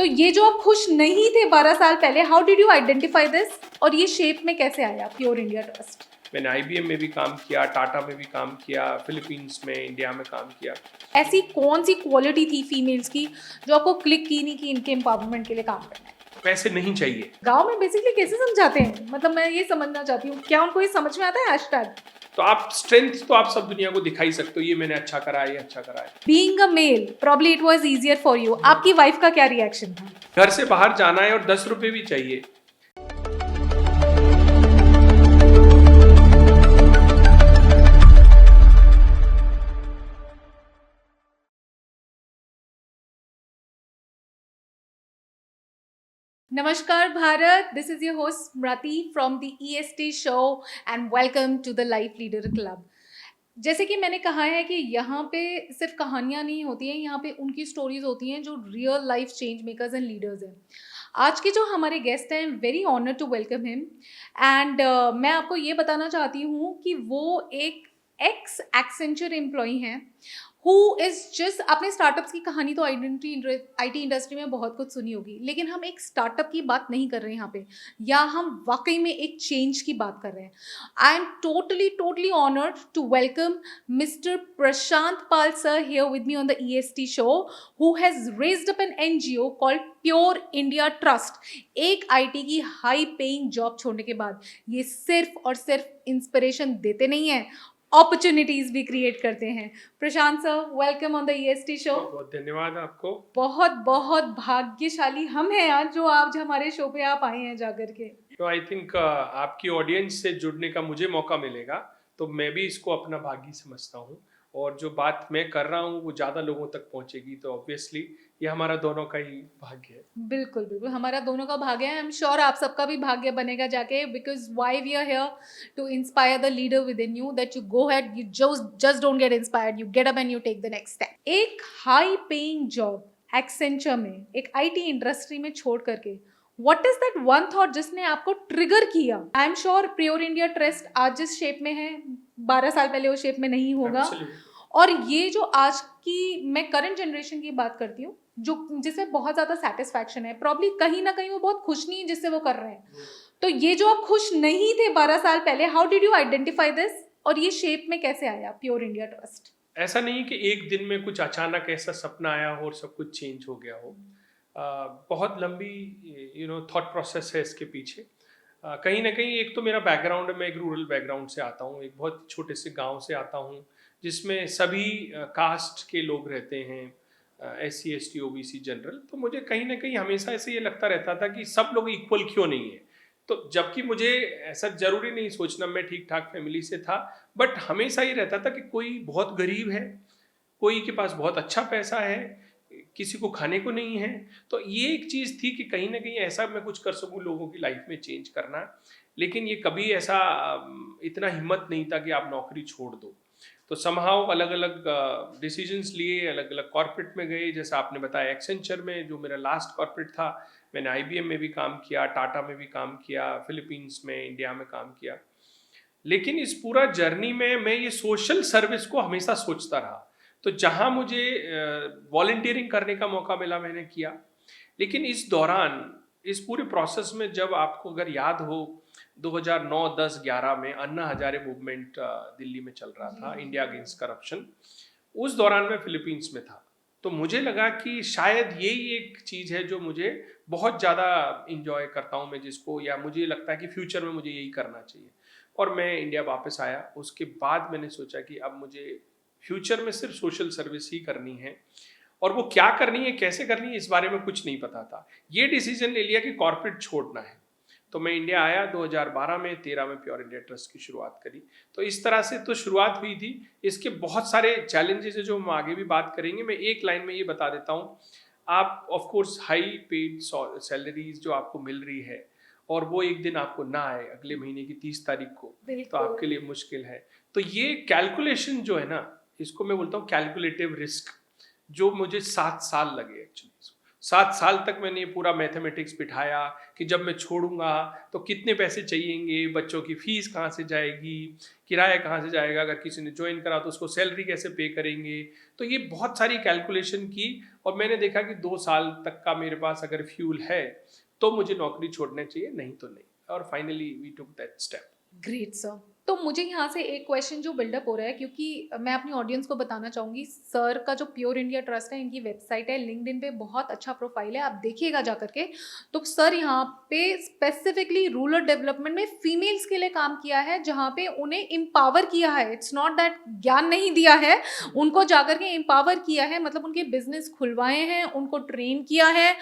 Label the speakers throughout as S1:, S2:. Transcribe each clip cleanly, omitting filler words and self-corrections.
S1: तो ये जो आप खुश नहीं थे 12 साल पहले, how did you identify this, और ये शेप में कैसे आया प्योर इंडिया ट्रस्ट?
S2: मैंने IBM में भी काम किया, टाटा में भी काम किया, फिलीपींस में, इंडिया में काम किया।
S1: ऐसी कौन सी क्वालिटी थी फीमेल्स की जो आपको क्लिक की नहीं कि इनके एम्पावरमेंट के लिए काम करना है?
S2: पैसे नहीं चाहिए।
S1: गांव में बेसिकली कैसे समझाते हैं, मतलब मैं ये समझना चाहती हूँ, क्या उनको ये समझ में आता है हैशटैग?
S2: तो आप स्ट्रेंथ तो आप सब दुनिया को दिखा ही सकते हो, ये मैंने अच्छा करा है, ये अच्छा करा है।
S1: Being a male probably it was easier for you. आपकी वाइफ का क्या रिएक्शन था?
S2: घर से बाहर जाना है और 10 रुपए भी चाहिए।
S1: Namaskar Bharat, this is your host Smrati from the EST show and welcome to the Life Leader Club. जैसे कि मैंने कहा है कि यहाँ पे सिर्फ कहानियाँ नहीं होती हैं, यहाँ पे उनकी स्टोरीज होती हैं जो real life change makers and leaders हैं। आज के जो हमारे गेस्ट हैं, very honour to welcome him and मैं आपको ये बताना चाहती हूँ कि वो एक एक्स एक्सेंचर एम्प्लॉई हैं हु इज़ जस्ट, आपने स्टार्टअप्स की कहानी तो आईटी इंडस्ट्री में बहुत कुछ सुनी होगी, लेकिन हम एक स्टार्टअप की बात नहीं कर रहे हैं यहाँ पे, या हम वाकई में एक चेंज की बात कर रहे हैं। I am totally honoured to welcome Mr. Prashant Pal sir here with me on the EST show, who has raised up an NGO called Pure India Trust. एक IT की हाई पेइंग जॉब छोड़ने के बाद ये सिर्फ और सिर्फ inspiration देते नहीं हैं, अपॉर्चुनिटीज भी क्रिएट करते हैं। Prashant sir, welcome on the EST show.
S2: बहुत धन्यवाद आपको।
S1: बहुत बहुत भाग्यशाली हम हैं आज जो आज हमारे शो पे आप आए हैं जाकर के।
S2: तो आई थिंक आपकी ऑडियंस से जुड़ने का मुझे मौका मिलेगा, तो मैं भी इसको अपना भाग्य समझता हूँ, और जो बात मैं कर रहा हूँ वो ज़्यादा लोगों तक पहुँचेगी, तो ऑब्वियसली ये हमारा दोनों का ही भाग्य है।
S1: बिल्कुल बिल्कुल, हमारा दोनों का भाग्य है। आई एम श्योर आप सबका भी भाग्य बनेगा जाके, because why we are here to inspire the leader within you, that you go ahead, you just don't get inspired, you get up and you take the next step. एक high paying job Accenture में, एक IT industry में छोड़ करके, what is that one thought जिसने आपको trigger किया? I am sure Pure India Trust आज जिस शेप में है, 12 साल पहले वो शेप में नहीं होगा।
S2: Absolutely.
S1: और ये जो आज की, मैं करंट जनरेशन की बात करती हूँ, जो जिसमें बहुत ज़्यादा सेटिस्फैक्शन है, प्रॉब्ली कहीं ना कहीं वो बहुत खुश नहीं है जिससे वो कर रहे हैं। तो ये जो आप खुश नहीं थे 12 साल पहले, how did you identify this, और ये शेप में कैसे आया प्योर इंडिया ट्रस्ट?
S2: ऐसा नहीं कि एक दिन में कुछ अचानक ऐसा सपना आया हो और सब कुछ चेंज हो गया हो। बहुत लंबी थॉट प्रोसेस है इसके पीछे। कहीं ना कहीं एक तो मेरा बैकग्राउंड है, मैं एक रूरल बैकग्राउंड से आता हूँ, एक बहुत छोटे से गांव से आता हूँ जिसमें सभी कास्ट के लोग रहते हैं, SC ST OBC जनरल। तो मुझे कहीं ना कहीं हमेशा ऐसे ये लगता रहता था कि सब लोग इक्वल क्यों नहीं है। तो जबकि मुझे ऐसा जरूरी नहीं सोचना, मैं ठीक ठाक फैमिली से था, बट हमेशा ये रहता था कि कोई बहुत गरीब है, कोई के पास बहुत अच्छा पैसा है, किसी को खाने को नहीं है। तो ये एक चीज़ थी कि कहीं ना कहीं ऐसा मैं कुछ कर सकूं लोगों की लाइफ में चेंज करना। लेकिन ये कभी ऐसा इतना हिम्मत नहीं था कि आप नौकरी छोड़ दो। तो समहाउ अलग अलग डिसीजंस लिए, अलग अलग कॉर्पोरेट में गए, जैसा आपने बताया एक्सेंचर में जो मेरा लास्ट कॉर्पोरेट था। मैंने IBM में भी काम किया, टाटा में भी काम किया, फिलीपींस में, इंडिया में काम किया। लेकिन इस पूरा जर्नी में मैं ये सोशल सर्विस को हमेशा सोचता रहा। तो जहाँ मुझे वॉलंटियरिंग करने का मौका मिला मैंने किया। लेकिन इस दौरान, इस पूरे प्रोसेस में, जब आपको अगर याद हो 2009, 10, 11 में अन्ना हजारे मूवमेंट दिल्ली में चल रहा था, इंडिया अगेंस्ट करप्शन, उस दौरान मैं फिलीपींस में था। तो मुझे लगा कि शायद यही एक चीज़ है जो मुझे बहुत ज़्यादा इंजॉय करता हूँ मैं, जिसको, या मुझे लगता है कि फ्यूचर में मुझे यही करना चाहिए। और मैं इंडिया वापस आया। उसके बाद मैंने सोचा कि अब मुझे फ्यूचर में सिर्फ सोशल सर्विस ही करनी है, और वो क्या करनी है, कैसे करनी है, इस बारे में कुछ नहीं पता था। ये डिसीजन ले लिया कि कॉर्पोरेट छोड़ना है। तो मैं इंडिया आया 2012 में, 13 में प्योर इंडिया ट्रस्ट की शुरुआत करी। तो इस तरह से तो शुरुआत हुई थी। इसके बहुत सारे चैलेंजेस है जो हम आगे भी बात करेंगे। मैं एक लाइन में ये बता देता हूँ, आप of course high paid salaries जो आपको मिल रही है, और वो एक दिन आपको ना आए अगले महीने की 30 तारीख को, तो आपके लिए मुश्किल है। तो ये कैलकुलेशन जो है ना, इसको मैं बोलता हूँ कैलकुलेटिव रिस्क, जो मुझे 7 साल लगे एक्चुअली। 7 साल तक मैंने पूरा मैथमेटिक्स बिठाया कि जब मैं छोड़ूंगा तो कितने पैसे चाहिएंगे, बच्चों की फीस कहाँ से जाएगी, किराया कहाँ से जाएगा, अगर किसी ने ज्वाइन करा तो उसको सैलरी कैसे पे करेंगे। तो ये बहुत सारी कैलकुलेशन की और मैंने देखा कि 2 साल तक का मेरे पास अगर फ्यूल है तो मुझे नौकरी छोड़ना चाहिए, नहीं तो नहीं। और finally we took that step.
S1: Great sir. तो मुझे यहाँ से एक क्वेश्चन जो बिल्डअप हो रहा है, क्योंकि मैं अपनी ऑडियंस को बताना चाहूँगी, सर का जो प्योर इंडिया ट्रस्ट है, इनकी वेबसाइट है, लिंक्डइन पे बहुत अच्छा प्रोफाइल है, आप देखिएगा जा करके। तो सर यहाँ पे स्पेसिफिकली रूरल डेवलपमेंट में फीमेल्स के लिए काम किया है, जहाँ पे उन्हें एम्पावर किया है। इट्स नॉट दैट ज्ञान नहीं दिया है, उनको जाकर के एम्पावर किया है, मतलब उनके बिजनेस खुलवाए हैं, उनको ट्रेन किया है,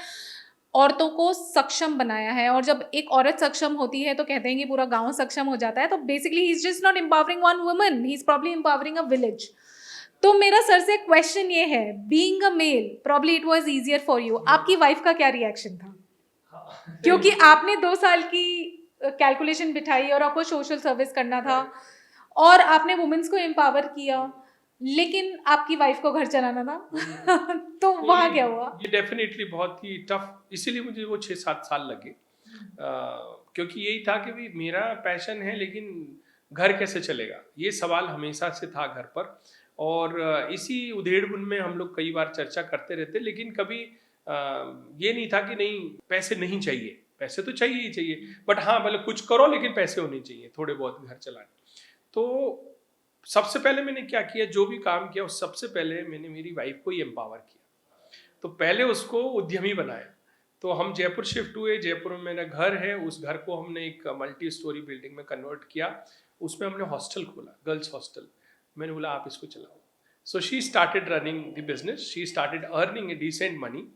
S1: औरतों को सक्षम बनाया है। और जब एक औरत सक्षम होती है तो कहते हैं कि पूरा गांव सक्षम हो जाता है। तो basically he is just not empowering one woman, he is probably empowering a village. तो मेरा सर से क्वेश्चन ये है, being a male probably it was easier for you, आपकी वाइफ का क्या रिएक्शन था? क्योंकि आपने 2 साल की कैलकुलेशन बिठाई और आपको सोशल सर्विस करना था और आपने वुमेन्स को एम्पावर किया, लेकिन आपकी वाइफ को घर चलाना था। तो वहाँ क्या हुआ?
S2: ये डेफिनेटली बहुत ही टफ, इसीलिए मुझे वो 6-7 साल लगे। क्योंकि यही था कि भाई मेरा पैशन है लेकिन घर कैसे चलेगा, ये सवाल हमेशा से था घर पर। और इसी उधेड़-बुन में हम लोग कई बार चर्चा करते रहते, लेकिन कभी ये नहीं था कि नहीं पैसे नहीं चाहिए, पैसे तो चाहिए ही चाहिए, बट हाँ मतलब कुछ करो लेकिन पैसे होने चाहिए थोड़े बहुत घर चलाने। तो सबसे पहले मैंने क्या किया, जो भी काम किया उस सबसे पहले मैंने मेरी वाइफ को ही एम्पावर किया। तो पहले उसको उद्यमी बनाया। तो हम जयपुर शिफ्ट हुए, जयपुर में मेरा घर है, उस घर को हमने एक मल्टी स्टोरी बिल्डिंग में कन्वर्ट किया। उसमें हमने हॉस्टल खोला, गर्ल्स हॉस्टल। मैंने बोला आप इसको चलाओ। So she started running the business, she started earning a decent money.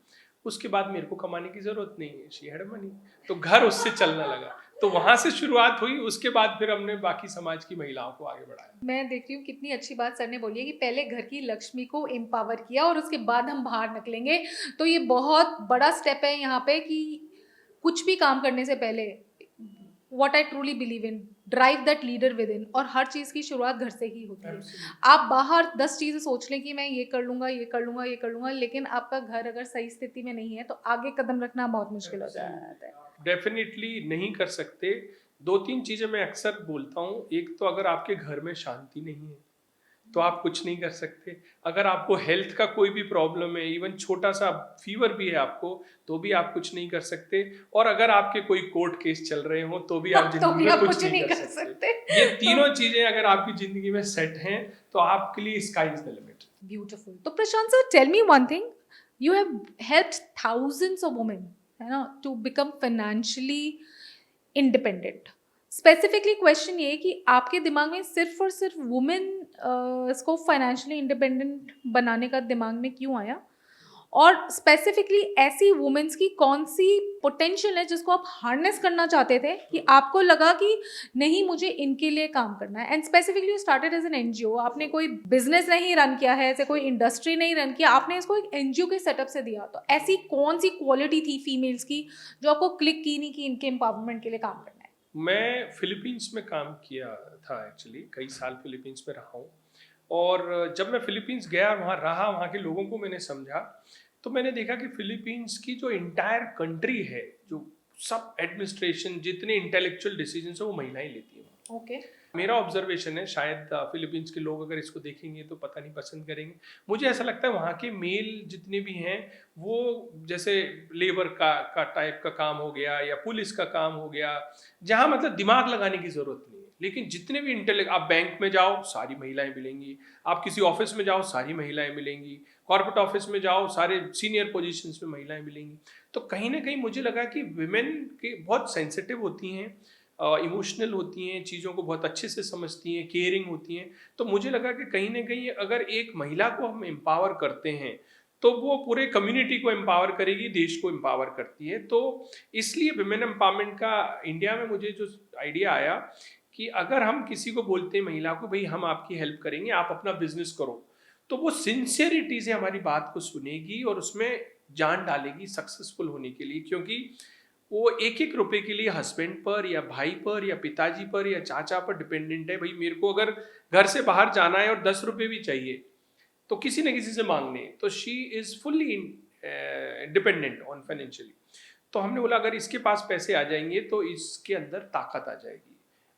S2: उसके बाद मेरे को कमाने की जरूरत नहीं है, शी हैड मनी। तो घर उससे चलने लगा। तो वहां से शुरुआत हुई, उसके बाद फिर हमने बाकी समाज की महिलाओं को आगे बढ़ाया।
S1: मैं देख रही हूँ कितनी अच्छी बात सर ने बोली है कि पहले घर की लक्ष्मी को एम्पावर किया और उसके बाद हम बाहर निकलेंगे। तो ये बहुत बड़ा स्टेप है यहाँ पे कि कुछ भी काम करने से पहले, what I truly believe in, drive that leader with in. और हर चीज़ की शुरुआत घर से ही होती है। आप बाहर 10 चीज़ें सोच लें कि मैं ये कर लूँगा, ये कर लूँगा, ये कर लूँगा, लेकिन आपका घर अगर सही स्थिति में नहीं है तो आगे कदम रखना बहुत मुश्किल हो जाता है।
S2: डेफिनेटली नहीं कर सकते। 2-3 चीजें मैं अक्सर बोलता हूँ। एक तो अगर आपके घर में शांति नहीं है तो आप कुछ नहीं कर सकते। अगर आपको हेल्थ का कोई भी प्रॉब्लम है, इवन छोटा सा फीवर भी है आपको, तो भी आप कुछ नहीं कर सकते। और अगर आपके कोई कोर्ट केस चल रहे हो तो भी आप
S1: तो
S2: जिंदगी
S1: भी
S2: में
S1: आप
S2: कुछ नहीं कर सकते। ये तीनों चीजें अगर आपकी जिंदगी में सेट हैं तो आपके लिए sky is the limit.
S1: Beautiful. तो Prashant sir, tell me one thing, you have helped thousands of women, है ना, to become financially independent. Specifically question ये है कि आपके दिमाग में सिर्फ और सिर्फ वुमेन इसको फाइनेंशियली इंडिपेंडेंट बनाने का दिमाग में क्यों आया? और स्पेसिफिकली ऐसी वुमेन्स की कौन सी पोटेंशियल है जिसको आप हार्नेस करना चाहते थे कि आपको लगा कि नहीं, मुझे इनके लिए काम करना है? And specifically you started as an NGO, आपने कोई बिजनेस नहीं रन किया है, ऐसे कोई इंडस्ट्री नहीं रन किया, आपने इसको एक एनजीओ के सेटअप से दिया। तो ऐसी कौन सी क्वालिटी थी फीमेल्स की जो आपको क्लिक की नहीं कि इनके एम्पावरमेंट के लिए काम करना है?
S2: मैं फिलीपींस में काम किया था, एक्चुअली कई साल फिलीपींस में रहा हूँ। और जब मैं फिलीपींस गया, वहाँ रहा, वहाँ के लोगों को मैंने समझा, तो मैंने देखा कि फिलीपींस की जो इंटायर कंट्री है, जो सब एडमिनिस्ट्रेशन, जितने इंटेलेक्चुअल डिसीजंस है वो महिलाएं लेती हैं।
S1: ओके।
S2: मेरा ऑब्जर्वेशन है, शायद फिलीपींस के लोग अगर इसको देखेंगे तो पता नहीं पसंद करेंगे। मुझे ऐसा लगता है वहाँ के मेल जितने भी हैं वो जैसे लेबर का टाइप का काम हो गया या पुलिस का काम हो गया, जहाँ मतलब दिमाग लगाने की जरूरत नहीं है। लेकिन जितने भी इंटेलेक्ट, आप बैंक में जाओ सारी महिलाएं मिलेंगी, आप किसी ऑफिस में जाओ सारी महिलाएं मिलेंगी, कॉर्पोरेट ऑफिस में जाओ सारे सीनियर पोजीशंस में महिलाएं मिलेंगी। तो कहीं ना कहीं मुझे लगा कि विमेन के बहुत सेंसिटिव होती हैं, इमोशनल होती हैं, चीज़ों को बहुत अच्छे से समझती हैं, केयरिंग होती हैं। तो मुझे लगा कि कहीं ना कहीं अगर एक महिला को हम एम्पावर करते हैं तो वो पूरे कम्युनिटी को एम्पावर करेगी, देश को एम्पावर करती है। तो इसलिए विमेन एम्पावरमेंट का इंडिया में मुझे जो आइडिया आया कि अगर हम किसी को बोलते हैं महिला को, भाई हम आपकी हेल्प करेंगे, आप अपना बिजनेस करो, तो वो सिंसियरिटी से हमारी बात को सुनेगी और उसमें जान डालेगी सक्सेसफुल होने के लिए। क्योंकि वो एक एक रुपए के लिए हस्बैंड पर या भाई पर या पिताजी पर या चाचा पर डिपेंडेंट है। भाई मेरे को अगर घर से बाहर जाना है और 10 रुपए भी चाहिए तो किसी न किसी से मांगने, तो she is fully dependent on financially. तो हमने बोला अगर इसके पास पैसे आ जाएंगे तो इसके अंदर ताकत आ जाएगी,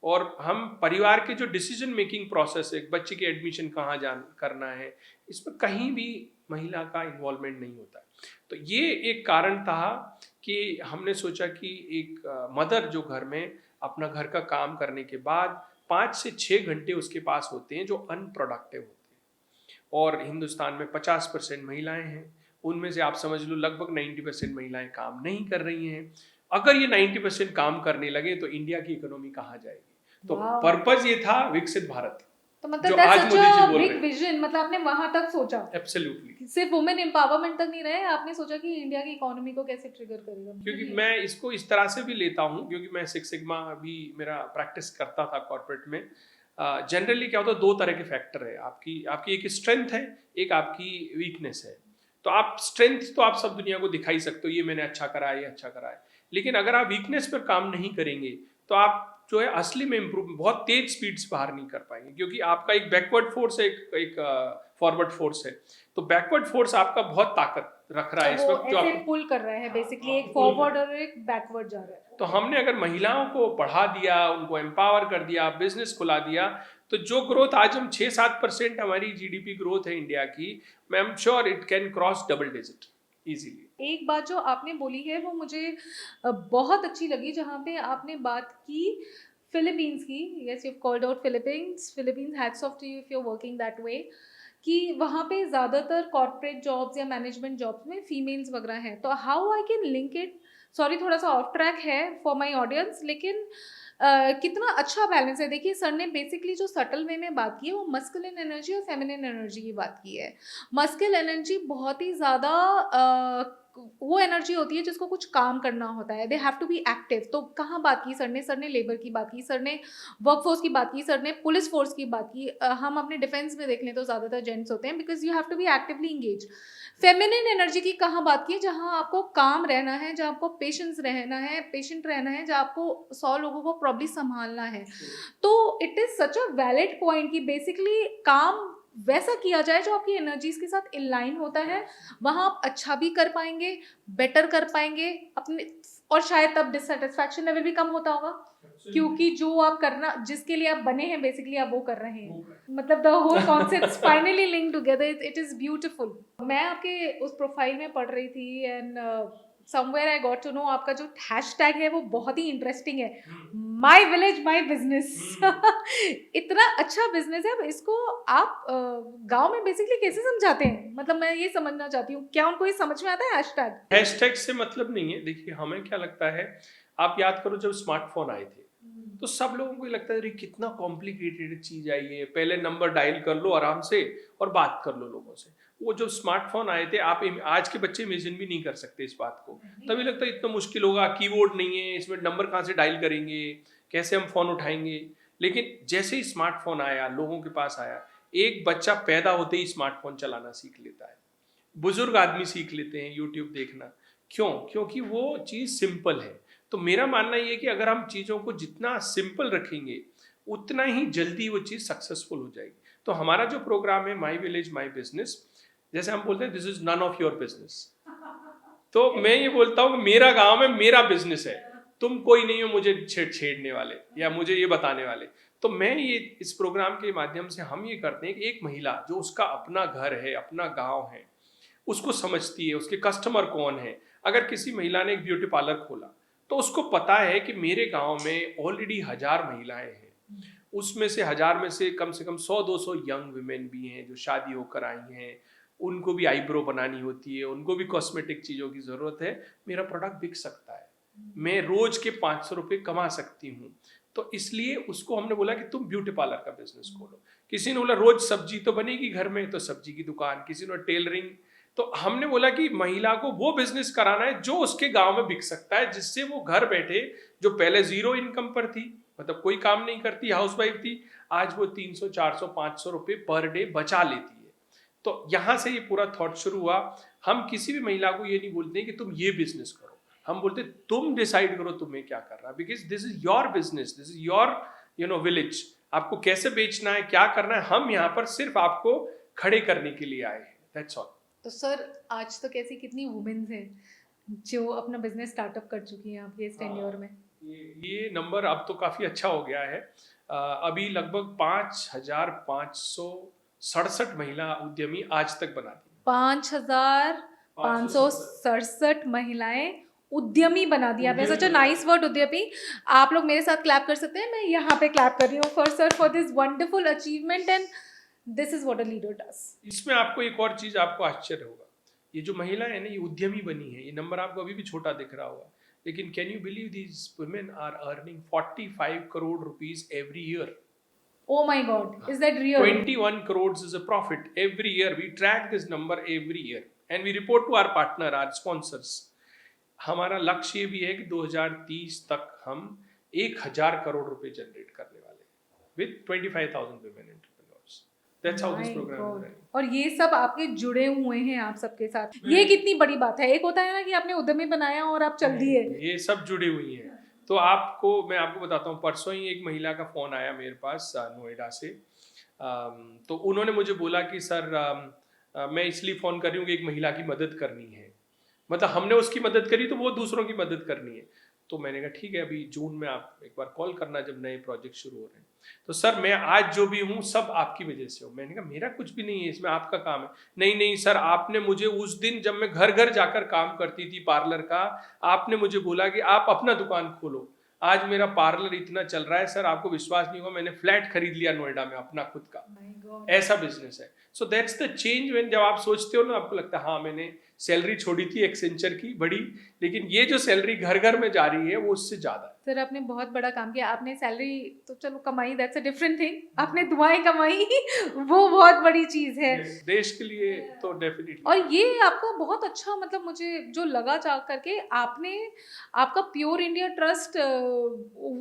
S2: और हम परिवार के जो डिसीजन मेकिंग प्रोसेस है, बच्चे की एडमिशन कहाँ जान करना है, इसमें कहीं भी महिला का इन्वॉल्वमेंट नहीं होता है। तो ये एक कारण था कि हमने सोचा कि एक मदर जो घर में अपना घर का काम करने के बाद 5 से 6 घंटे उसके पास होते हैं जो अनप्रोडक्टिव होते हैं, और हिंदुस्तान में 50% महिलाएं हैं, उनमें से आप समझ लो लगभग 90% महिलाएं काम नहीं कर रही हैं। अगर ये 90% काम करने लगे तो इंडिया की इकोनॉमी कहाँ जाएगी। तो पर्पस ये था विकसित भारत,
S1: तो मतलब
S2: जो
S1: that's
S2: आज
S1: such
S2: मोदी जी
S1: a
S2: बोल
S1: big
S2: रहे हैं।
S1: vision, मतलब आपने वहां तक सोचा,
S2: एब्सोल्युटली,
S1: सिर्फ वुमेन एम्पावरमेंट तक नहीं रहे, आपने सोचा कि इंडिया की इकोनॉमी को कैसे ट्रिगर करेगा।
S2: क्योंकि मैं इसको इस तरह से भी लेता हूँ, क्योंकि मैं सिक्स सिग्मा भी मेरा प्रैक्टिस करता था कॉर्पोरेट में। जनरली क्या होता है, दो तरह के फैक्टर है, आपकी आपकी एक स्ट्रेंथ है, एक आपकी वीकनेस है। तो आप स्ट्रेंथ तो आप सब दुनिया को दिखाई सकते हो, ये मैंने अच्छा करा है, ये अच्छा करा है, लेकिन अगर आप वीकनेस पर काम नहीं करेंगे तो आप जो है असली में इम्प्रूव बहुत तेज स्पीड से बाहर नहीं कर पाएंगे, क्योंकि आपका एक बैकवर्ड फोर्स है, एक फॉरवर्ड फोर्स है। तो बैकवर्ड फोर्स आपका बहुत ताकत रख रहा है इस
S1: वो
S2: वक्त, जो
S1: ऐसे
S2: आपको
S1: पुल कर रहा है बेसिकली, एक
S2: pull
S1: फॉरवर्ड और एक बैकवर्ड जा रहा है।
S2: तो हमने अगर महिलाओं को बढ़ा दिया, उनको एम्पावर कर दिया, बिजनेस खुला दिया, तो जो ग्रोथ आज हम 6-7% हमारी जीडीपी ग्रोथ है इंडिया की, मैं am sure it can cross double digit easily.
S1: एक बात जो आपने बोली है वो मुझे बहुत अच्छी लगी, जहाँ पे आपने बात की फिलीपींस की। Yes, you called out Philippines, hats off to you if you are working that way, कि वहाँ पे ज़्यादातर कॉर्पोरेट जॉब्स या मैनेजमेंट जॉब्स में फीमेल्स वगैरह हैं। तो how I can link it, sorry थोड़ा सा ऑफ ट्रैक है फॉर माय ऑडियंस, लेकिन कितना अच्छा बैलेंस है। देखिए सर ने बेसिकली जो सटल वे में बात की है वो मस्कुलिन एनर्जी और फेमिनिन एनर्जी की बात की है। मस्कुलिन एनर्जी बहुत ही ज़्यादा वो एनर्जी होती है जिसको कुछ काम करना होता है, they have to be active. तो कहाँ बात की सर ने लेबर की बात की, सर ने वर्कफोर्स की बात की, सर ने पुलिस फोर्स की बात की। हम अपने डिफेंस में देख लें तो ज़्यादातर जेंट्स होते हैं, because you have to be actively engage. Feminine energy की कहाँ बात की, जहाँ आपको काम रहना है, जहाँ आपको पेशेंस रहना है, पेशेंट रहना है, जहाँ आपको 100 लोगों को प्रॉब्ली संभालना है। तो it is such a valid point कि बेसिकली काम वैसा किया जाए जो आपकी एनर्जीज के साथ इनलाइन होता है, वहाँ आप अच्छा भी कर पाएंगे, बेटर कर पाएंगे अपने, और शायद तब डिससेटिस्फैक्शन लेवल भी कम होता होगा, क्योंकि जो आप करना, जिसके लिए आप बने हैं बेसिकली आप वो कर रहे हैं। मतलब the whole concept finally link together, it is beautiful. मैं आपके उस प्रोफाइल में पढ़ रही थी and somewhere I got to know आपका जो हैशटैग है वो बहुत ही इंटरेस्टिंग है, माई विलेज माई बिजनेस। इतना अच्छा बिजनेस है, अब इसको आप गांव में बेसिकली कैसे समझाते हैं, मतलब मैं ये समझना चाहती हूँ, क्या उनको ये समझ में आता है हैशटैग?
S2: हैशटैग से मतलब नहीं है। देखिए हमें क्या लगता है, आप याद करो जब स्मार्टफोन आए थे तो सब लोगों को लगता है कितना कॉम्प्लिकेटेड चीज आई है, पहले नंबर डायल कर लो आराम से और बात कर लो लोगों से। वो जो स्मार्टफोन आए थे, आप आज के बच्चे इमेजिन भी नहीं कर सकते इस बात को। तभी लगता है इतना मुश्किल होगा, कीबोर्ड नहीं है, इसमें नंबर कहाँ से डायल करेंगे, कैसे हम फोन उठाएंगे। लेकिन जैसे ही स्मार्टफोन आया, लोगों के पास आया, एक बच्चा पैदा होते ही स्मार्टफोन चलाना सीख लेता है, बुजुर्ग आदमी सीख लेते हैं यूट्यूब देखना। क्यों? क्योंकि वो चीज़ सिंपल है। तो मेरा मानना ये है कि अगर हम चीज़ों को जितना सिंपल रखेंगे उतना ही जल्दी वो चीज़ सक्सेसफुल हो जाएगी। तो हमारा जो प्रोग्राम है माई विलेज माई बिजनेस, जैसे हम बोलते हैं this is none of your business, तो मैं ये बोलता हूँ मेरा गांव में मेरा बिजनेस है, तुम कोई नहीं हो मुझे छेड़ने वाले या मुझे ये बताने वाले। तो मैं ये इस प्रोग्राम के माध्यम से हम ये करते हैं कि एक महिला जो उसका अपना घर है, अपना गांव है, उसको समझती है, उसके कस्टमर कौन है। अगर किसी महिला ने एक ब्यूटी पार्लर खोला तो उसको पता है कि मेरे गांव में ऑलरेडी 1000 महिलाएं हैं, उसमें से 1000 में से कम 100-200 यंग वुमेन भी हैं जो शादी होकर आई हैं, उनको भी आईब्रो बनानी होती है, उनको भी कॉस्मेटिक चीज़ों की ज़रूरत है। मेरा प्रोडक्ट बिक सकता है, मैं रोज के 500 रुपये कमा सकती हूँ। तो इसलिए उसको हमने बोला कि तुम ब्यूटी पार्लर का बिजनेस खोलो। किसी ने बोला रोज सब्जी तो बनेगी घर में, तो सब्जी की दुकान, किसी ने टेलरिंग। तो हमने बोला कि महिला को वो बिजनेस कराना है जो उसके गांव में बिक सकता है, जिससे वो घर बैठे, जो पहले 0 इनकम पर थी, मतलब कोई काम नहीं करती, हाउसवाइफ थी, आज वो 300, 400, 500 रुपये पर डे बचा लेती है। तो यहाँ से ये पूरा थॉट शुरू हुआ। हम किसी भी महिला को ये नहीं बोलते कि तुम ये बिजनेस करो, हम बोलते तुम डिसाइड करो तुम्हें क्या करना है, because this is your business, this is your village. आपको कैसे बेचना है, क्या करना है, हम यहाँ पर सिर्फ आपको खड़े करने के लिए आए हैं, दैट्स ऑल।
S1: तो सर आज तक ऐसी कितनी वुमेन्स हैं जो अपना बिजनेस स्टार्टअप कर चुकी हैं आपके इस टेन्योर में?
S2: ये नंबर अब तो काफ़ी अच्छा हो गया है। अभी लगभग 5,567 महिला उद्यमी आज तक बना दी।
S1: 5,567 महिलाएं उद्यमी बना दिया आपने। सच अ
S2: उद्यमी
S1: नाइस वर्ड, उद्यमी। आप लोग मेरे साथ क्लैप कर सकते हैं, मैं यहाँ पे क्लैप कर रही हूँ for sir for this wonderful achievement and this is what a leader does.
S2: इसमें आपको एक और चीज़ आपको आश्चर्य होगा, ये जो महिलाएं हैं ना ये उद्यमी बनी है, ये नंबर आपको अभी भी छोटा दिख रहा होगा, लेकिन can you believe these women are earning 45 crore rupees every year.
S1: Oh my God, is that real?
S2: 21 crores is a profit every year. We track this number every year and we report to our partner, our sponsors. हमारा लक्ष्य ये भी है कि 2030 तक हम 1,000 करोड़ रुपए generate करने वाले हैं with 25,000 women entrepreneurs. That's how this
S1: My
S2: program is
S1: God.
S2: running.
S1: और ये सब आपके जुड़े हुए हैं आप सबके साथ, ये कितनी बड़ी बात है। एक होता है ना कि आपने उद्यमी बनाया और आप चल दिए।
S2: ये सब जुड़ी हुई हैं। तो आपको मैं आपको बताता हूँ, परसों ही एक महिला का फोन आया मेरे पास नोएडा से। तो उन्होंने मुझे बोला कि सर मैं इसलिए फ़ोन कर रही हूँ कि एक महिला की मदद करनी है। मतलब हमने उसकी मदद करी तो वो दूसरों की मदद करनी है। तो मैंने कहा ठीक है, अभी जून में आप एक बार कॉल करना जब नए प्रोजेक्ट शुरू हो रहे हैं। तो सर मैं आज जो भी हूँ सब आपकी वजह से हूँ। मैंने कहा मेरा कुछ भी नहीं है इसमें, आपका काम है। नहीं नहीं सर, आपने मुझे उस दिन जब मैं घर घर जाकर काम करती थी पार्लर का, आपने मुझे बोला कि आप अपना दुकान खोलो। आज मेरा पार्लर इतना चल रहा है सर, आपको विश्वास नहीं होगा, मैंने फ्लैट खरीद लिया नोएडा में अपना खुद का। ऐसा बिजनेस है। So that's the change when जब आप सोचते हो ना, आपको लगता है हाँ मैंने सैलरी छोड़ी थी एक्सेंचर की बड़ी, लेकिन ये जो सैलरी घर घर में जा रही है वो उससे ज्यादा है।
S1: सर आपने बहुत बड़ा काम किया। आपने सैलरी तो चलो कमाई, दैट्स अ डिफरेंट थिंग, आपने दुआएं कमाई वो बहुत बड़ी चीज है।
S2: Yes, देश के लिए तो डेफिनेटली।
S1: और ये आपका बहुत अच्छा, मतलब मुझे जो लगा जा करके, आपने आपका प्योर इंडिया ट्रस्ट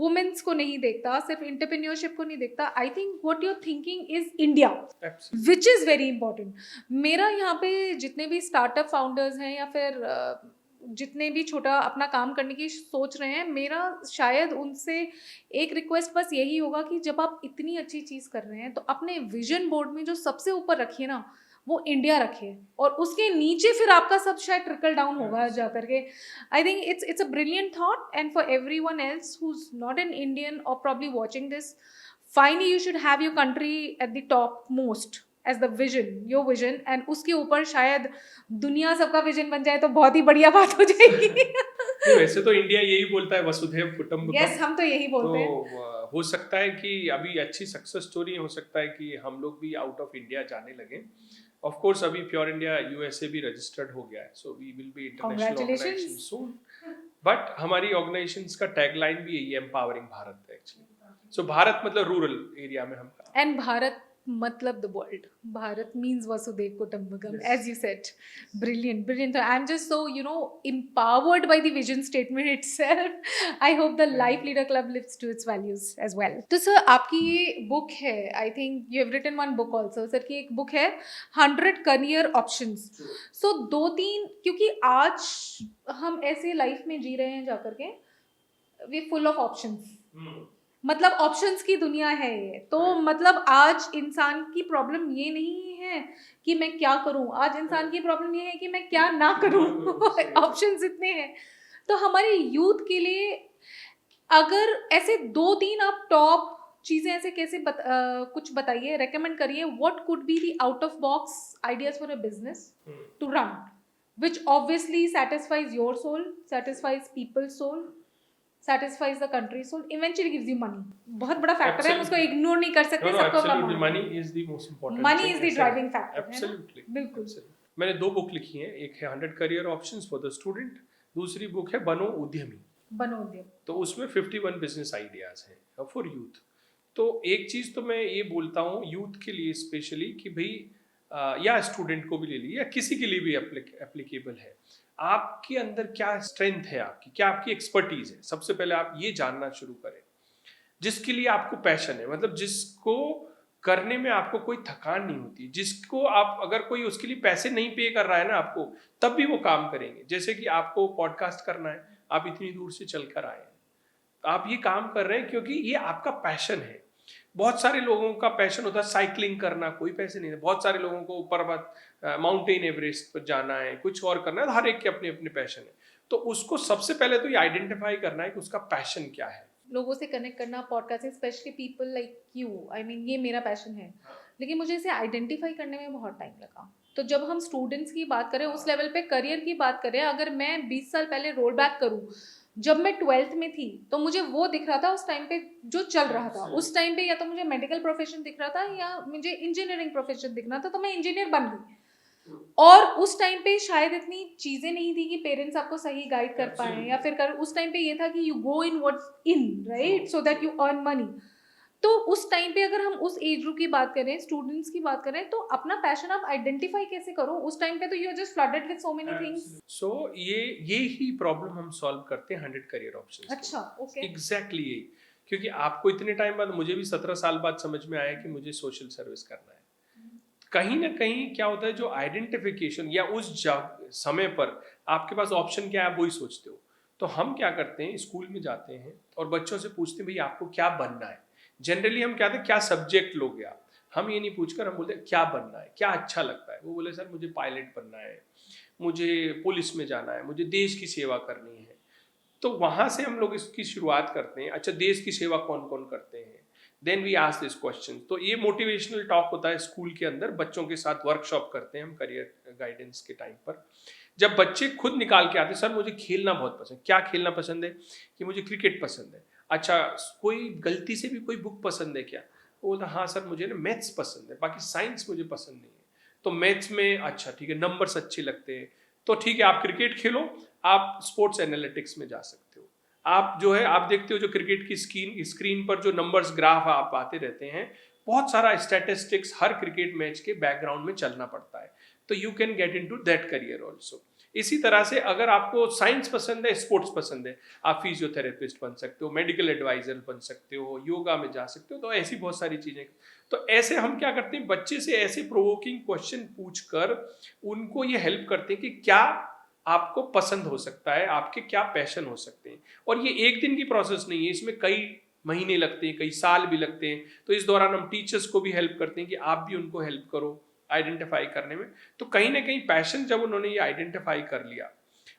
S1: वुमेन्स को नहीं देखता, सिर्फ एंटरप्रेन्योरशिप को नहीं देखता। I think what you are thinking is India, which is very important. मेरा यहाँ पे जितने भी स्टार्टअप फाउंडर्स हैं या फिर जितने भी छोटा अपना काम करने की सोच रहे हैं, मेरा शायद उनसे एक रिक्वेस्ट बस यही होगा कि जब आप इतनी अच्छी चीज़ कर रहे हैं तो अपने विजन बोर्ड में जो सबसे ऊपर रखिए ना, वो इंडिया रखिए, और उसके नीचे फिर आपका सब शायद ट्रिकल डाउन होगा जा करके। I think it's a brilliant thought, and for everyone else who is not an Indian or probably watching this, finally you should have your country at the top most as the vision, your vision, and उसके ऊपर शायद दुनिया सबका vision बन जाए तो बहुत ही बढ़िया बात हो जाएगी।
S2: वैसे तो इंडिया यही बोलता है वसुधैव कुटुंबकम।
S1: यस, हम तो यही बोलते हैं।
S2: तो हो सकता है कि अभी अच्छी सक्सेस स्टोरी हो सकता है कि हम लोग भी आउट ऑफ इंडिया जाने लगे। ऑफ कोर्स अभी प्योर इंडिया यूएसए भी रजिस्टर्ड हो गया है, so we will be international organisation soon. But हमारी ऑर्गेनाइजेशंस का टैगलाइन भी यही है, एम्पावरिंग भारत है एक्चुअली। सो भारत मतलब रूरल एरिया में हम,
S1: एंड भारत मतलब the world. Bharat means Vasudev Kutumbakam,
S2: Yes.
S1: as you said. Brilliant, brilliant. I'm just so, empowered by the vision statement itself. I hope the Life Leader Club lives to its values as well. तो sir आपकी ये book है, I think you have written one book also. Sir की एक book है 100 Career Options. So 2-3, क्योंकि आज हम ऐसे लाइफ में जी रहे हैं जाकर के, we full of options. मतलब ऑप्शंस की दुनिया है ये। तो मतलब आज इंसान की प्रॉब्लम ये नहीं है कि मैं क्या करूं, आज इंसान की प्रॉब्लम ये है कि मैं क्या ना करूं। ऑप्शंस इतने हैं। तो हमारे यूथ के लिए अगर ऐसे 2-3 आप टॉप चीजें ऐसे कैसे कुछ बताइए, रेकमेंड करिए, what could be the out of box ideas for a business to run, which obviously satisfies your soul, satisfies people's soul, satisfies the country's soul, eventually gives you money. बहुत बड़ा factor है, हम उसको ignore नहीं कर सकते। सबको
S2: absolutely money is the most important
S1: money
S2: thing.
S1: is the driving factor.
S2: Absolutely.
S1: बिल्कुल।
S2: मैंने 2 बुक लिखी हैं, एक है 100 career options for the student, दूसरी बुक है बनो उद्यमी।
S1: बनो उद्यमी,
S2: तो उसमें 51 बिजनेस आइडियाज हैं फॉर यूथ। तो एक चीज तो मैं ये बोलता हूँ यूथ के लिए स्पेशली कि भाई या स्टूडेंट को भी ले लीजिए या किसी के लिए भी एप्लीकेबल है, आपके अंदर क्या स्ट्रेंथ है, आपकी क्या आपकी एक्सपर्टीज है, सबसे पहले आप ये जानना शुरू करें। जिसके लिए आपको पैशन है, मतलब जिसको करने में आपको कोई थकान नहीं होती, जिसको आप अगर कोई उसके लिए पैसे नहीं पे कर रहा है ना आपको, तब भी वो काम करेंगे। जैसे कि आपको पॉडकास्ट करना है, आप इतनी दूर से चल कर आए हैं, आप ये काम कर रहे हैं क्योंकि ये आपका पैशन है। बहुत सारे लोगों का पैशन होता है साइकिलिंग करना, कोई पैसे नहीं है। बहुत सारे लोगों को ऊपर माउंटेन एवरेस्ट पर जाना है, कुछ और करना है, हर एक के अपने अपने पैशन है। तो उसको सबसे पहले तो ये आइडेंटिफाई करना है कि उसका पैशन क्या है।
S1: लोगों से कनेक्ट करना, podcast, specially people like you, I mean ये मेरा पैशन है, लेकिन मुझे इसे आइडेंटिफाई करने में बहुत टाइम लगा। तो जब हम स्टूडेंट्स की बात करें, उस लेवल पे करियर की बात करें, अगर मैं 20 साल पहले रोल बैक करूं, जब मैं 12th में थी तो मुझे वो दिख रहा था उस टाइम पे जो चल रहा था। उस टाइम पे या तो मुझे मेडिकल प्रोफेशन दिख रहा था या मुझे इंजीनियरिंग प्रोफेशन दिख रहा था, तो मैं इंजीनियर बन गई। और उस टाइम पे शायद इतनी चीजें नहीं थी कि पेरेंट्स आपको सही गाइड कर पाए, या फिर उस टाइम पे ये था कि you go in what's in, right, so that you earn money. तो उस टाइम पे अगर हम उस एज ग्रुप की बात करें, स्टूडेंट्स की बात करें, तो अपना पैशन आप आइडेंटिफाई कैसे करो? उस टाइम पे तो you are just flooded with so many things.
S2: So ये ही प्रॉब्लम हम सॉल्व करते हैं 100 करियर ऑप्शंस।
S1: अच्छा, ओके।
S2: एग्जैक्टली यही, क्योंकि आपको इतने टाइम बाद, मुझे भी 17 साल बाद समझ में आया कि मुझे सोशल सर्विस करना है। कहीं ना कहीं क्या होता है, जो आइडेंटिफिकेशन या उस समय पर आपके पास ऑप्शन क्या है आप वही सोचते हो। तो हम क्या करते हैं, स्कूल में जाते हैं और बच्चों से पूछते हैं भाई आपको क्या बनना है। जनरली हम कहते हैं क्या सब्जेक्ट लोगे आप, हम ये नहीं पूछकर हम बोलते हैं क्या बनना है, क्या अच्छा लगता है। वो बोले सर मुझे पायलट बनना है, मुझे पुलिस में जाना है, मुझे देश की सेवा करनी है। तो वहां से हम लोग इसकी शुरुआत करते हैं। अच्छा, देश की सेवा कौन कौन करते हैं, then we ask this question. तो ये मोटिवेशनल टॉक होता है स्कूल के अंदर, बच्चों के साथ वर्कशॉप करते हैं हम करियर गाइडेंस के टाइम पर। जब बच्चे खुद निकाल के आते हैं, सर मुझे खेलना बहुत पसंद, क्या खेलना पसंद है, कि मुझे क्रिकेट पसंद है। अच्छा, कोई गलती से भी कोई बुक पसंद है क्या? वो बोलता हाँ सर मुझे ना मैथ्स पसंद है, बाकी साइंस मुझे पसंद नहीं है। तो मैथ्स में अच्छा ठीक है, नंबर्स अच्छे लगते हैं, तो ठीक है आप क्रिकेट खेलो, आप स्पोर्ट्स एनालिटिक्स में जा सकते हो। आप जो है आप देखते हो जो क्रिकेट की स्क्रीन पर जो नंबर्स ग्राफ आप आते रहते हैं, बहुत सारा स्टैटिस्टिक्स हर क्रिकेट मैच के बैकग्राउंड में चलना पड़ता है। तो you can get into that career also. इसी तरह से अगर आपको साइंस पसंद है, स्पोर्ट्स पसंद है, आप फिजियोथेरेपिस्ट बन सकते हो, मेडिकल एडवाइजर बन सकते हो, योगा में जा सकते हो। तो ऐसी बहुत सारी चीजें। तो ऐसे हम क्या करते हैं, बच्चे से ऐसे प्रोवोकिंग क्वेश्चन पूछकर उनको ये हेल्प करते हैं कि क्या आपको पसंद हो सकता है, आपके क्या पैशन हो सकते हैं। और ये एक दिन की प्रोसेस नहीं है, इसमें कई महीने लगते हैं, कई साल भी लगते हैं। तो इस दौरान हम टीचर्स को भी हेल्प करते हैं कि आप भी उनको हेल्प करो आइडेंटिफाई करने में। तो कहीं ना कहीं पैशन जब उन्होंने ये आइडेंटिफाई कर लिया,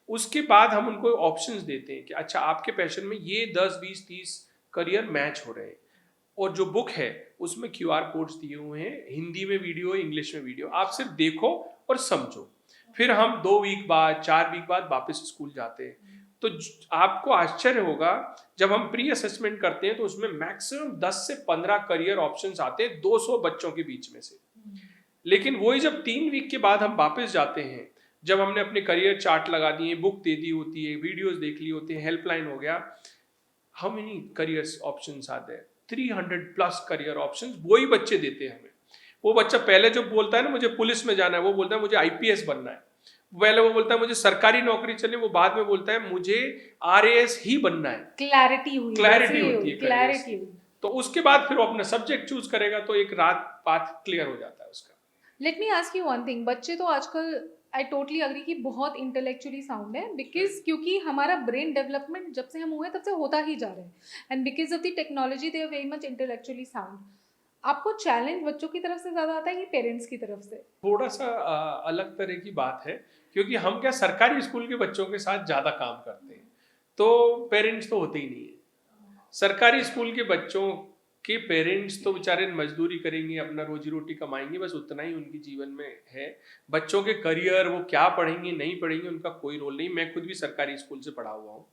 S2: उसके बाद हम उनको ऑप्शंस देते हैं कि अच्छा आपके पैशन में ये 10 20 30 करियर मैच हो रहे हैं। और जो बुक है उसमें QR कोड्स दिए हुए हैं, हिंदी में वीडियो, इंग्लिश में वीडियो, आप सिर्फ देखो और समझो। फिर हम 2 वीक बाद, 4 वीक बाद वापस स्कूल जाते हैं। तो आपको आश्चर्य होगा, जब हम प्री असेसमेंट करते हैं तो उसमें मैक्सिमम 10 से 15 करियर ऑप्शंस आते हैं 200 बच्चों के बीच में से। लेकिन वही जब 3 वीक के बाद हम वापस जाते हैं, जब हमने अपने करियर चार्ट लगा दिए, बुक दे दी होती है, वीडियोस देख ली होती है, हेल्पलाइन हो गया, हाउ मेनी करियर ऑप्शंस आते हैं? 300 प्लस करियर ऑप्शंस वही बच्चे देते हैं हमें। वो बच्चा पहले जो बोलता है ना मुझे पुलिस में जाना है, वो बोलता है मुझे IPS बनना है। पहले वो बोलता है मुझे सरकारी नौकरी चाहिए, वो बाद में बोलता है मुझे RAS ही बनना है।
S1: क्लैरिटी हुई,
S2: क्लैरिटी होती है
S1: क्लैरिटी हुई।
S2: तो उसके बाद फिर वो अपना सब्जेक्ट चूज करेगा, तो एक रात पाथ क्लियर हो जाता है उसका।
S1: Let me ask you one thing, बच्चे तो आजकल, आई टोटली अग्री कि बहुत इंटेलेक्चुअली साउंड है, बिकॉज क्योंकि हमारा ब्रेन डेवलपमेंट जब से हम हुए तब से होता ही जा रहा है, and because of the technology they are very much intellectually sound. आपको चैलेंज बच्चों की तरफ से ज्यादा आता है कि पेरेंट्स की तरफ से?
S2: थोड़ा सा अलग तरह की बात है, क्योंकि हम क्या सरकारी स्कूल के बच्चों के साथ ज्यादा काम करते हैं, तो पेरेंट्स तो होते ही नहीं है। सरकारी स्कूल के बच्चों के पेरेंट्स तो बेचारे मजदूरी करेंगे, अपना रोजी रोटी कमाएंगे, बस उतना ही उनकी जीवन में है। बच्चों के करियर, वो क्या पढ़ेंगे नहीं पढ़ेंगे, उनका कोई रोल नहीं। मैं खुद भी सरकारी स्कूल से पढ़ा हुआ हूँ,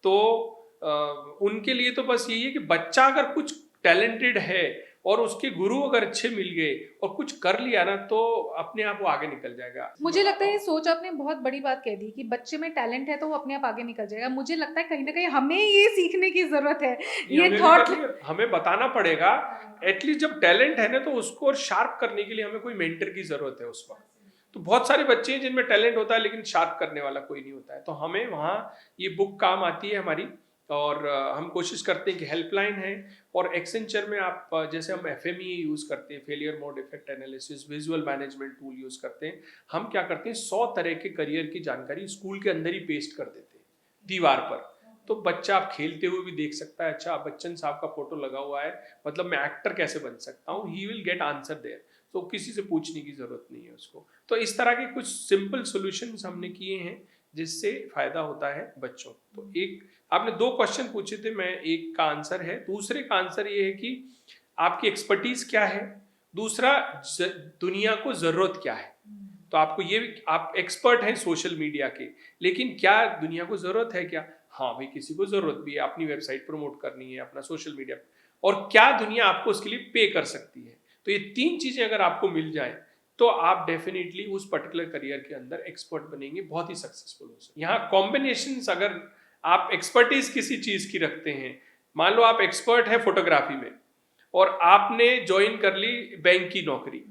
S2: तो उनके लिए तो बस यही है कि बच्चा अगर कुछ टैलेंटेड है और उसके गुरु अगर अच्छे मिल गए और कुछ कर लिया ना, तो अपने आप वो आगे निकल जाएगा।
S1: मुझे लगता है ये सोच आपने बहुत बड़ी बात कह दी कि बच्चे में टैलेंट है तो वो अपने आप आगे निकल जाएगा। मुझे लगता है कहीं ना कहीं हमें ये सीखने की जरूरत है, ये थॉट
S2: हमें बताना पड़ेगा। एटलीस्ट जब टैलेंट है ना, तो उसको और शार्प करने के लिए हमें कोई मेंटर की जरूरत है उस वक्त। तो बहुत सारे बच्चे हैं जिनमें टैलेंट होता है लेकिन शार्प करने वाला कोई नहीं होता है। तो हमें वहाँ ये बुक काम आती है हमारी, और हम कोशिश करते हैं कि हेल्पलाइन है। और एक्सेंचर में आप जैसे हम FME यूज़ करते हैं, failure mode effect analysis, visual management tool use करते हैं। हम क्या करते हैं, 100 तरह के करियर की जानकारी स्कूल के अंदर ही पेस्ट कर देते हैं दीवार पर। तो बच्चा आप खेलते हुए भी देख सकता है, अच्छा बच्चन साहब का फोटो लगा हुआ है, मतलब मैं एक्टर कैसे बन सकता हूँ, he will get answer there. तो किसी से पूछने की जरूरत नहीं है उसको। तो इस तरह के कुछ सिंपल सॉल्यूशंस हमने किए हैं जिससे फायदा होता है बच्चों को। तो एक आपने 2 क्वेश्चन पूछे थे, मैं एक का आंसर है, दूसरे का आंसर ये है कि आपकी एक्सपर्टीज क्या है, दूसरा दुनिया को जरूरत क्या है। तो आपको ये, आप एक्सपर्ट हैं सोशल मीडिया के, लेकिन क्या दुनिया को जरूरत है क्या? हाँ भाई, किसी को जरूरत भी है, अपनी वेबसाइट प्रमोट करनी है, अपना सोशल मीडिया, और क्या दुनिया आपको उसके लिए पे कर सकती है। तो ये 3 चीजें अगर आपको मिल जाए तो आप डेफिनेटली उस पर्टिकुलर करियर के अंदर एक्सपर्ट बनेंगे, बहुत ही सक्सेसफुल हो सकते। यहाँ कॉम्बिनेशंस, अगर आप एक्सपर्टीज किसी चीज की रखते हैं, मान लो आप एक्सपर्ट है फोटोग्राफी में और आपने ज्वाइन कर ली बैंक की नौकरी,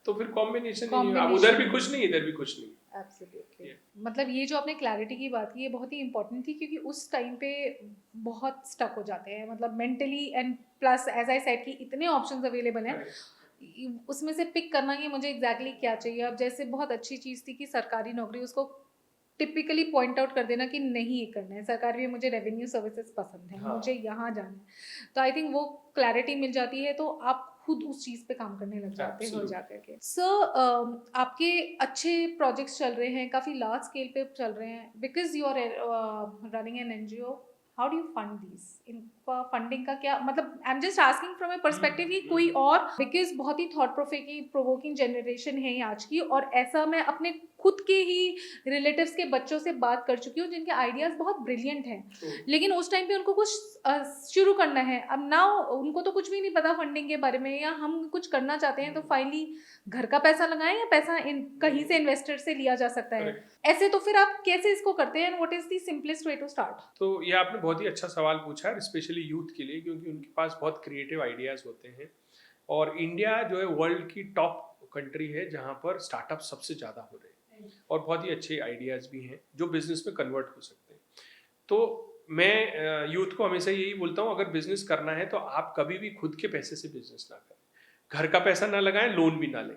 S2: तो फिर कॉम्बिनेशन ही नहीं, उधर भी कुछ नहीं इधर भी कुछ नहीं।
S1: एब्सोल्युटली। मतलब ये जो आपने क्लैरिटी की बात की, ये बहुत ही इंपॉर्टेंट थी, क्योंकि उस टाइम पे बहुत स्टक हो जाते हैं, मतलब mentally, and plus as I said कि इतने ऑप्शंस अवेलेबल हैं, उसमें से पिक करना कि मुझे एग्जैक्टली क्या चाहिए। अब जैसे बहुत अच्छी चीज़ थी कि सरकारी नौकरी, उसको टिपिकली पॉइंट आउट कर देना कि नहीं ये करना है सरकारी में, मुझे रेवेन्यू सर्विसेज पसंद है,
S2: हाँ।
S1: मुझे यहाँ जाना है। तो आई थिंक वो क्लैरिटी मिल जाती है, तो आप खुद उस चीज़ पे काम करने लग जाते हो जाकर के। सर, आपके अच्छे प्रोजेक्ट्स चल रहे हैं, काफ़ी लार्ज स्केल पे चल रहे हैं, because you are running an NGO, how do you fund these? इनका फंडिंग का क्या मतलब, I am just asking from a perspective कि कोई और, बिकॉज बहुत ही थॉट प्रोवोकिंग जनरेशन है आज की, और ऐसा मैं अपने खुद के ही रिलेटिव्स के बच्चों से बात कर चुकी हूँ जिनके आइडियाज बहुत ब्रिलियंट हैं, लेकिन उस टाइम पे उनको कुछ शुरू करना है, अब नाउ उनको तो कुछ भी नहीं पता फंडिंग के बारे में, या हम कुछ करना चाहते हैं तो फाइनली घर का पैसा लगाएं या पैसा कहीं से इन्वेस्टर से लिया जा सकता है, ऐसे तो फिर आप कैसे इसको करते हैं, what is the simplest way to start?
S2: तो ये आपने बहुत ही अच्छा सवाल पूछा है, स्पेशली यूथ के लिए, क्योंकि उनके पास बहुत क्रिएटिव आइडियाज होते हैं, और इंडिया जो है वर्ल्ड की टॉप कंट्री है जहाँ पर स्टार्टअप सबसे ज़्यादा हो रहे हैं, और बहुत ही अच्छे आइडियाज भी हैं जो बिजनेस में कन्वर्ट हो सकते हैं। तो मैं यूथ को हमेशा यही बोलता हूँ, अगर बिजनेस करना है तो आप कभी भी खुद के पैसे से बिजनेस ना करें, घर का पैसा ना लगाएं, लोन भी ना लें।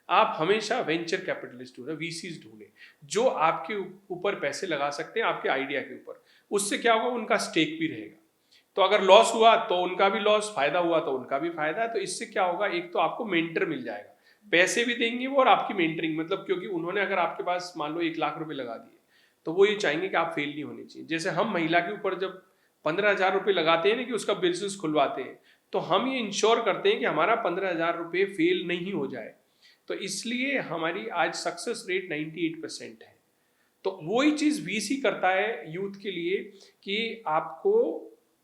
S2: आप हमेशा वेंचर कैपिटलिस्ट ढूंढें, वीसीज ढूंढें जो आपके ऊपर पैसे लगा सकते हैं, आपके आइडिया के ऊपर। उससे क्या होगा, उनका स्टेक भी रहेगा, तो अगर लॉस हुआ तो उनका भी लॉस, फायदा हुआ तो उनका भी फायदा। तो इससे क्या होगा, एक तो आपको मेंटर मिल जाएगा, पैसे भी देंगे वो और आपकी मेंटरिंग, मतलब क्योंकि उन्होंने अगर आपके पास मान लो 1 लाख रुपए लगा दिए, तो वो ये चाहेंगे कि आप फेल नहीं होने चाहिए। जैसे हम महिला के ऊपर जब 15,000 रुपये लगाते हैं ना कि उसका बिजनेस खुलवाते हैं, तो हम ये इंश्योर करते हैं कि हमारा 15,000 रुपये फेल नहीं हो जाए। तो इसलिए हमारी आज सक्सेस रेट 98% है। तो वही चीज़ वीसी करता है यूथ के लिए कि आपको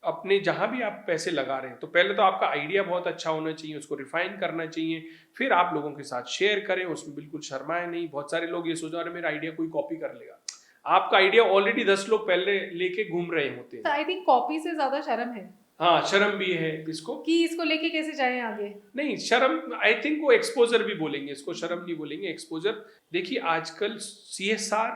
S2: अपने जहाँ भी आप पैसे लगा रहे हैं, तो पहले तो आपका आइडिया बहुत अच्छा होना चाहिए, उसको रिफाइन करना चाहिए, फिर आप लोगों के साथ शेयर करें, उसमें बिल्कुल शर्माए नहीं। बहुत सारे लोग ये सोच रहे मेरा आइडिया कोई कॉपी कर लेगा, आपका आइडिया ऑलरेडी 10 लोग पहले लेके घूम रहे होते हैं।
S1: आई थिंक कॉपी से ज्यादा शर्म है।
S2: हाँ, शर्म भी है इसको
S1: कि इसको लेके कैसे जाएं आगे।
S2: नहीं, शर्म आई थिंक वो एक्सपोजर भी बोलेंगे, इसको शर्म नहीं बोलेंगे, एक्सपोजर। देखिए आजकल CSR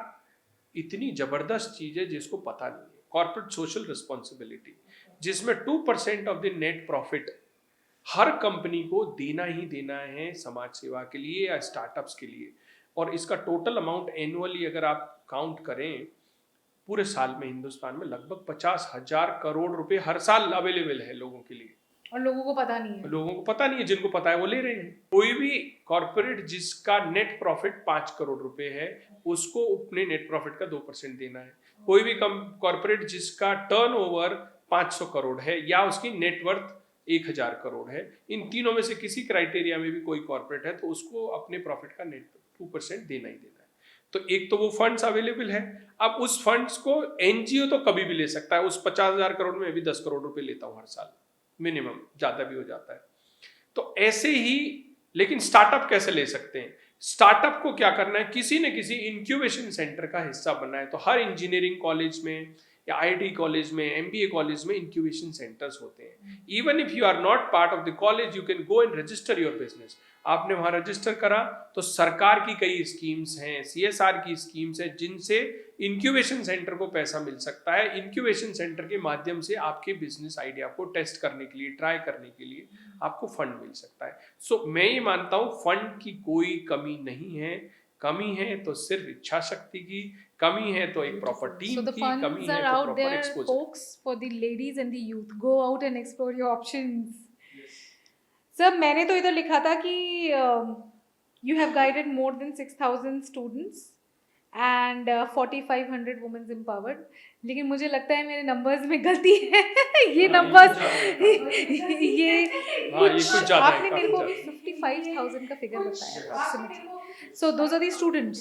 S2: इतनी जबरदस्त चीज है जिसको पता नहीं है, कॉर्पोरेट सोशल रिस्पॉन्सिबिलिटी, जिसमें 2% of the net profit her company को देना ही देना है समाज सेवा के लिए या स्टार्टअप्स के लिए। और इसका टोटल अमाउंट एनुअली अगर आप काउंट करें, पूरे साल में हिंदुस्तान में लगभग 50,000 करोड़ रुपए हर साल अवेलेबल है लोगों के लिए,
S1: और लोगों को पता नहीं है।
S2: लोगों को पता नहीं है, जिनको पता है वो ले रहे हैं। कोई भी कॉर्पोरेट जिसका नेट प्रॉफिट 5 करोड़ रुपए है, उसको अपने नेट प्रॉफिट का 2% देना है। कोई भी कॉर्पोरेट जिसका टर्नओवर 500 करोड़ है या उसकी नेटवर्थ 1,000 करोड़ है, इन तीनों में से किसी क्राइटेरिया में भी कोई कॉर्पोरेट है, तो उसको अपने प्रॉफिट का नेट 2% देना ही देना है। तो एक तो वो फंड्स अवेलेबल है। अब उस फंड्स को एनजीओ तो कभी भी ले सकता है, उस 50,000 करोड़ में भी 10 करोड़ रुपए लेता हूँ हर साल मिनिमम, ज्यादा भी हो जाता है। तो ऐसे ही, लेकिन स्टार्टअप कैसे ले सकते हैं? स्टार्टअप को क्या करना है, किसी न किसी इंक्यूबेशन सेंटर का हिस्सा बनना है। तो हर इंजीनियरिंग कॉलेज में या आईटी कॉलेज में, एमबीए कॉलेज में इंक्यूबेशन सेंटर्स होते हैं। Even if you are not part of the college, you can go and register your business. आपने वहां रजिस्टर करा तो सरकार की कई स्कीम्स हैं, CSR की स्कीम्स हैं, जिनसे इंक्यूबेशन सेंटर को पैसा मिल सकता है। इंक्यूबेशन सेंटर के माध्यम से आपके बिजनेस आइडिया को टेस्ट करने के लिए, ट्राई करने के लिए आपको फंड मिल सकता है। सो मैं ये मानता हूँ फंड की कोई कमी नहीं है। कमी है तो सिर्फ इच्छा शक्ति की, कमी है तो एक प्रॉपर
S1: So
S2: टीम
S1: the
S2: की,
S1: funds
S2: कमी है
S1: are
S2: तो
S1: out
S2: proper
S1: there,
S2: exposure.
S1: folks, for the ladies and the youth. Go out and explore your options. Sir मैंने तो इधर लिखा था कि you have guided more than 6,000 students and 4,500 women empowered. लेकिन मुझे लगता है मेरे नंबर्स में गलती है ये नंबर्स ये कुछ
S2: ज्यादा है,
S1: आपने मेरे को
S2: काफी
S1: अभी 55,000 का फिगर बताया approximately. So those are the students.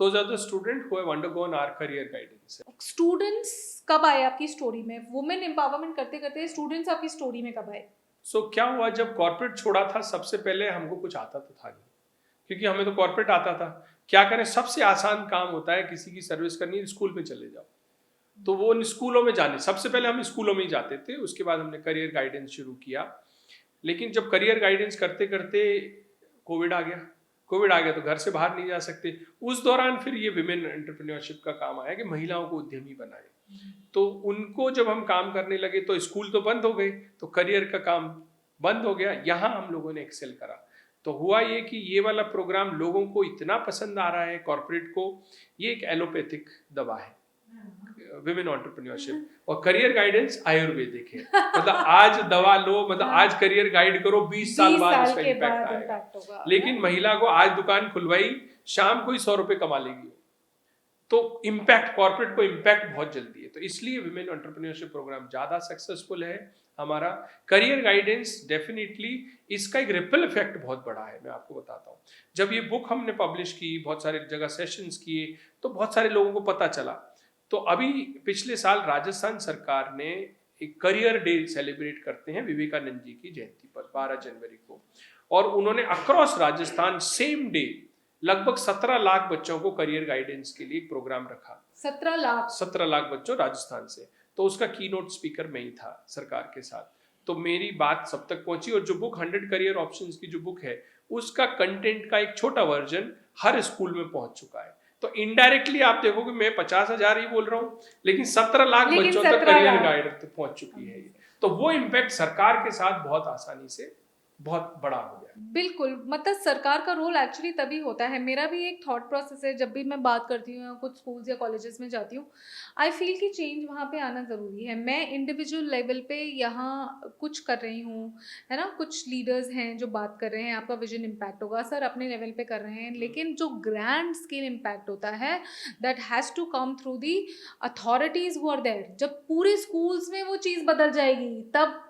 S2: Those are the students who have undergone our career guidance.
S1: Students कब आए आपकी स्टोरी में? वुमेन एम्पावरमेंट करते करते स्टूडेंट्स आपकी स्टोरी में कब आए?
S2: क्या हुआ, जब कॉर्पोरेट छोड़ा था सबसे पहले हमको कुछ आता तो था नहीं, क्योंकि हमें तो कॉर्पोरेट आता था। क्या करें, सबसे आसान काम होता है किसी की सर्विस करनी है, स्कूल में चले जाओ। तो वो स्कूलों में जाने, सबसे पहले हम स्कूलों में ही जाते थे, उसके बाद हमने करियर गाइडेंस शुरू किया। लेकिन जब करियर गाइडेंस करते करते कोविड आ गया तो घर से बाहर नहीं जा सकते। उस दौरान फिर ये विमेन एंटरप्रेन्योरशिप का काम आया कि महिलाओं को उद्यमी बनाए। तो उनको जब हम काम करने लगे तो स्कूल तो बंद हो गए, तो करियर का काम बंद हो गया। यहाँ हम लोगों ने एक्सेल करा। तो हुआ ये कि ये वाला प्रोग्राम लोगों को इतना पसंद आ रहा है, कॉर्पोरेट को। ये एक एलोपैथिक दवा है, विमेन एंटरप्रेन्योरशिप, और करियर गाइडेंस आयुर्वेदिक है। मतलब आज दवा लो, मतलब आज करियर गाइड करो, 20 साल बाद उसका इम्पैक्ट आएगा। लेकिन महिला को आज दुकान खुलवाई, शाम को ही 100 रुपए कमा लेगी। तो इम्पैक्ट, कॉर्पोरेट को इम्पैक्ट बहुत जल्दी है। तो इसलिए विमेन एंटरप्रेन्योरशिप प्रोग्राम ज्यादा सक्सेसफुल है हमारा। करियर गाइडेंस डेफिनेटली, इसका एक रिपल इफेक्ट बहुत बड़ा है। मैं आपको बताता हूँ, जब ये बुक हमने पब्लिश की, बहुत सारे जगह सेशंस किए, तो बहुत सारे लोगों को पता चला। तो अभी पिछले साल राजस्थान सरकार ने एक करियर डे सेलिब्रेट करते हैं विवेकानंद जी की जयंती पर 12 जनवरी को, और उन्होंने अक्रॉस राजस्थान सेम डे लगभग 17 लाख बच्चों को करियर गाइडेंस के लिए एक प्रोग्राम रखा। 17 लाख बच्चों राजस्थान से। तो उसका कीनोट स्पीकर मैं ही था सरकार के साथ। तो मेरी बात सब तक पहुंची, और जो बुक 100 करियर ऑप्शंस की जो बुक है, उसका कंटेंट का एक छोटा वर्जन हर स्कूल में पहुंच चुका है। तो इनडायरेक्टली आप देखोगे मैं 50,000 ही बोल रहा हूँ, लेकिन 17 लाख बच्चों तक करियर गाइड तक पहुंच चुकी है। तो वो इम्पैक्ट सरकार के साथ बहुत आसानी से बहुत बड़ा हो गया।
S1: बिल्कुल, मतलब सरकार का रोल एक्चुअली तभी होता है। मेरा भी एक थॉट प्रोसेस है, जब भी मैं बात करती हूँ, कुछ स्कूल्स या कॉलेजेस में जाती हूँ, आई फील कि चेंज वहाँ पे आना ज़रूरी है। मैं इंडिविजुअल लेवल पे यहाँ कुछ कर रही हूँ, है ना, कुछ लीडर्स हैं जो बात कर रहे हैं, आपका विजन इम्पैक्ट होगा, सर अपने लेवल पे कर रहे हैं, लेकिन जो ग्रैंड स्केल इम्पैक्ट होता है, that has to come through the authorities who are there. जब पूरे स्कूल्स में वो चीज़ बदल जाएगी, तब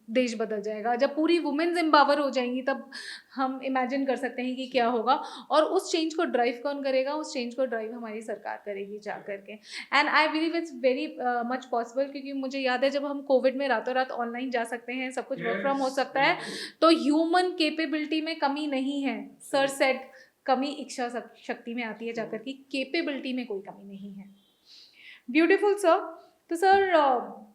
S1: देश बदल जाएगा। जब पूरी वुमेन्स एम्पावर हो जाएंगी, तब हम इमेजिन कर सकते हैं कि क्या होगा। और उस चेंज को ड्राइव कौन करेगा? उस चेंज को ड्राइव हमारी सरकार करेगी जा करके। And I believe it's very much possible, क्योंकि मुझे याद है जब हम कोविड में रातों रात ऑनलाइन जा सकते हैं, सब कुछ वर्क फ्रॉम हो सकता है, तो ह्यूमन कैपेबिलिटी में कमी नहीं है। सर सेड कमी इच्छा शक्ति में आती है जाकर की, कैपेबिलिटी में कोई कमी नहीं है। Beautiful sir. तो सर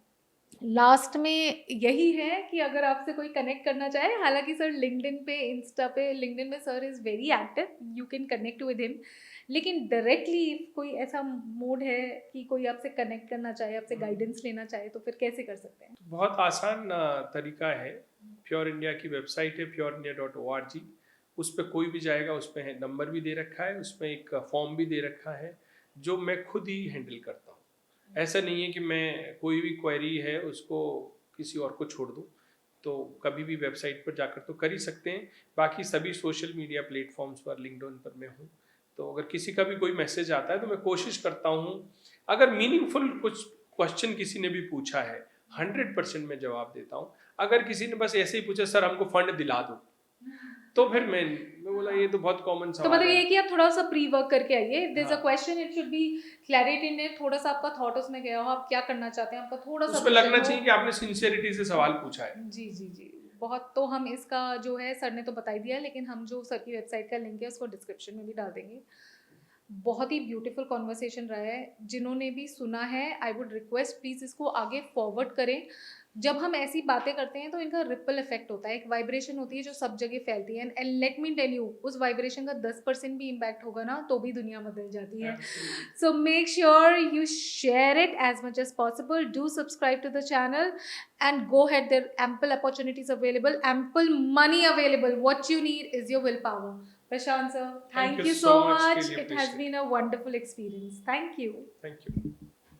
S1: लास्ट में यही है कि अगर आपसे कोई कनेक्ट करना चाहे, हालांकि सर लिंक्डइन पे, इंस्टा पे, लिंक्डइन में sir is very active, you can connect with him, लेकिन डायरेक्टली कोई ऐसा मोड है कि कोई आपसे कनेक्ट करना चाहे, आपसे गाइडेंस लेना चाहे, तो फिर कैसे कर सकते हैं?
S2: बहुत आसान तरीका है। प्योर इंडिया की वेबसाइट है pureindia.org, उस पर कोई भी जाएगा, उस पर नंबर भी दे रखा है, उसमें एक फॉर्म भी दे रखा है जो मैं खुद ही हैंडल करता हूँ। ऐसा नहीं है कि मैं कोई भी क्वेरी है उसको किसी और को छोड़ दूँ। तो कभी भी वेबसाइट पर जाकर तो कर ही सकते हैं। बाकी सभी सोशल मीडिया प्लेटफॉर्म्स पर, लिंक्डइन पर मैं हूँ। तो अगर किसी का भी कोई मैसेज आता है तो मैं कोशिश करता हूँ, अगर मीनिंगफुल कुछ क्वेश्चन किसी ने भी पूछा है, 100% मैं जवाब देता हूँ। अगर किसी ने बस ऐसे ही पूछा सर हमको फंड दिला दो, तो फिर मैं बोला ये तो बहुत कॉमन सवाल है।
S1: तो मतलब ये कि आप थोड़ा सा प्री वर्क करके आइए। If there is a question, it should be clarity in it, थोड़ा सा आपका थॉट उसमें गया हो, आप क्या करना चाहते हैं, आपका थोड़ा सा
S2: उसमें लगना चाहिए कि आपने सिंसियरिटी से सवाल पूछा है।
S1: जी जी जी, बहुत। तो हम इसका जो है, सर ने तो बता ही दिया, लेकिन हम जो सर की वेबसाइट का लिंक है उसको डिस्क्रिप्शन में भी डाल देंगे। बहुत ही ब्यूटीफुल कॉन्वर्सेशन रहा है। जिन्होंने भी सुना है, आई वुड रिक्वेस्ट प्लीज़ इसको आगे फॉरवर्ड करें। जब हम ऐसी बातें करते हैं तो इनका रिपल इफेक्ट होता है, एक वाइब्रेशन होती है जो सब जगह फैलती है, and let me tell you, उस वाइब्रेशन का 10% भी इम्पैक्ट होगा ना तो भी दुनिया बदल जाती है।
S2: Absolutely.
S1: So make sure you share it as much as possible. Do subscribe to the channel and go ahead. There are ample opportunities available, ample money available. What you need is your willpower. Prashant sir,
S2: Thank
S1: thank
S2: you
S1: you
S2: so
S1: so
S2: much.
S1: much.
S2: Really
S1: It has
S2: appreciate
S1: been a wonderful experience. Thank you.
S2: it. Thank you.